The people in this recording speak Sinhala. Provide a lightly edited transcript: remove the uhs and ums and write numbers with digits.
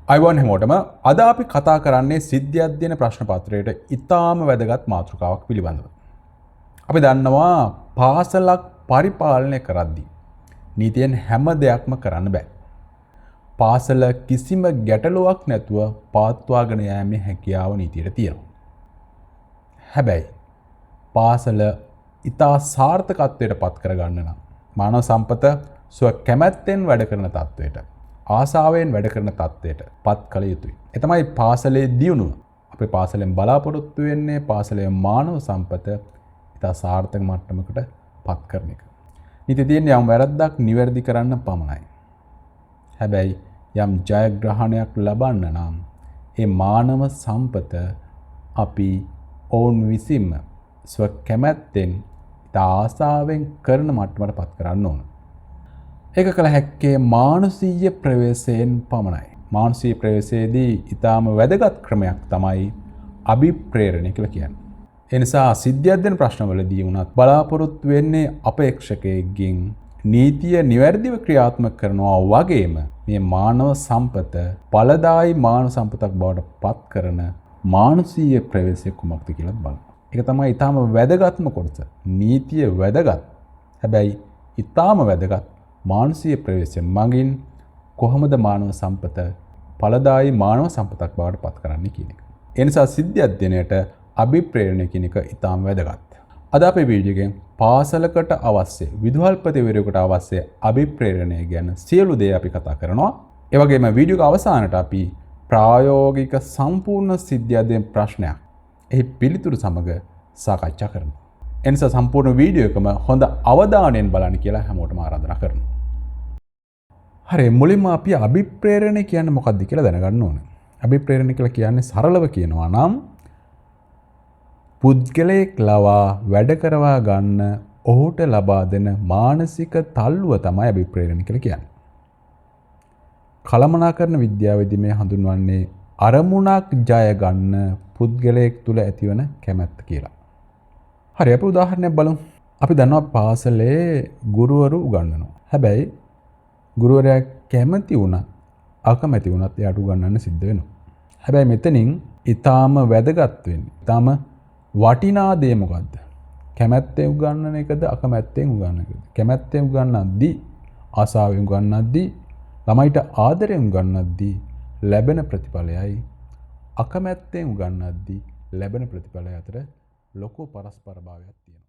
අයිවන් හැමෝටම අද අපි කතා කරන්නේ සිද්ධි අධ්‍යයන ප්‍රශ්න පත්‍රයට ඉතාම වැදගත් මාතෘකාවක් පිළිබඳව. අපි දන්නවා පාසලක් පරිපාලනය කරද්දී නීතියෙන් හැම දෙයක්ම කරන්න බෑ. පාසල කිසිම ගැටලුවක් නැතුව පවත්වාගෙන යෑමේ හැකියාව නීතියට තියෙනවා. හැබැයි පාසල ඉතා සාර්ථකත්වයට පත් කරගන්න නම් මානව සම්පත ස්ව කැමැත්තෙන් වැඩ කරන තත්වයට ආසාාවෙන් වැඩ කරන තත්වයට පත් කළ යුතුයි. එතමයි පාසලේ දියුණුව. අපේ පාසලෙන් බලාපොරොත්තු වෙන්නේ පාසලේ මානව සම්පත ඉතා සාර්ථක මට්ටමකට පත් කරන එක. නීති තියෙන්නේ යම් වැරද්දක් නිවැරදි කරන්න පමණයි. හැබැයි යම් ජයග්‍රහණයක් ලබන්න නම් ඒ මානව සම්පත අපි ඔවුන් විසින්ම ස්ව කැමැත්තෙන් ඉතා ආසාවෙන් කරන මට්ටමට පත් කරන්න ඕන. ඒක කළ හැක්කේ මානසීය ප්‍රවේශයෙන් පමණයි. මානසීය ප්‍රවේශයේදී ඊටාම වැදගත් ක්‍රමයක් තමයි අභිප්‍රේරණය කියලා කියන්නේ. ඒ නිසා සිද්ධි අධ්‍යයන ප්‍රශ්නවලදී වුණත් බලාපොරොත්තු වෙන්නේ අපේක්ෂකයෙක්ගෙන් නීතිය නිවැරදිව ක්‍රියාත්මක කරනවා වගේම මේ මානව සම්පත ඵලදායි මානව සම්පතක් බවට පත් කරන මානසීය ප්‍රවේශය කුමක්ද කියලා බලන්න. ඒක තමයි ඊටාම වැදගත්ම කොටස. නීතිය වැදගත්. හැබැයි ඊටාම වැදගත් මානසීය ප්‍රවේශය මගින් කොහොමද මානව සම්පත ඵලදායි මානව සම්පතක් බවට පත් කරන්නේ කියන එක. ඒ නිසා සිද්ධි අධ්‍යයනයට අභිප්‍රේරණය කියන එක ඉතාම වැදගත්. අද අපේ වීඩියෝ එකෙන් පාසලකට අවශ්‍ය විදුහල්පතිවරයෙකුට අවශ්‍ය අභිප්‍රේරණය ගැන සියලු දේ අපි කතා කරනවා. ඒ වගේම වීඩියෝ එක අවසානට අපි ප්‍රායෝගික සම්පූර්ණ සිද්ධි අධ්‍යයන ප්‍රශ්නයක් එහි පිළිතුරු සමග සාකච්ඡා කරනවා. එනිසා සම්පූර්ණ වීඩියෝ එකම හොඳ අවධානයෙන් බලන්න කියලා හැමෝටම ආරාධනා කරනවා. හරි, මුලින්ම අපි අභිප්‍රේරණය කියන්නේ මොකක්ද කියලා දැනගන්න ඕනේ. අභිප්‍රේරණය කියලා කියන්නේ සරලව කියනවා නම් පුද්ගලයෙක් ලවා වැඩ කරවා ගන්න ඔහුට ලබා දෙන මානසික තල්ලුව තමයි අභිප්‍රේරණය කියලා කියන්නේ. කළමනාකරණ විද්‍යාවේදී මේ හඳුන්වන්නේ අරමුණක් ජය ගන්න පුද්ගලයෙක් තුළ ඇතිවන කැමැත්ත කියලා. හරි, අපි උදාහරණයක් බලමු. අපි දන්නවා පාසලේ ගුරුවරු උගන්වනවා. හැබැයි ගුරුවරයා කැමති වුණත් අකමැති වුණත් එයාට උගන්වන්න සිද්ධ වෙනවා. හැබැයි මෙතනින් ඊටාම වැදගත් වෙන්නේ, ඊටාම වටිනා දේ මොකද්ද? කැමැත්තෙන් උගන්වන එකද අකමැත්තෙන් උගන්වන එකද? කැමැත්තෙන් උගන්වද්දී, ආසාවෙන් උගන්වද්දී, ළමයිට ආදරෙන් උගන්වද්දී ලැබෙන ප්‍රතිඵලයයි අකමැත්තෙන් උගන්වද්දී ලැබෙන ප්‍රතිඵලය අතර ලොකු පරස්පර භාවයක් තියෙනවා.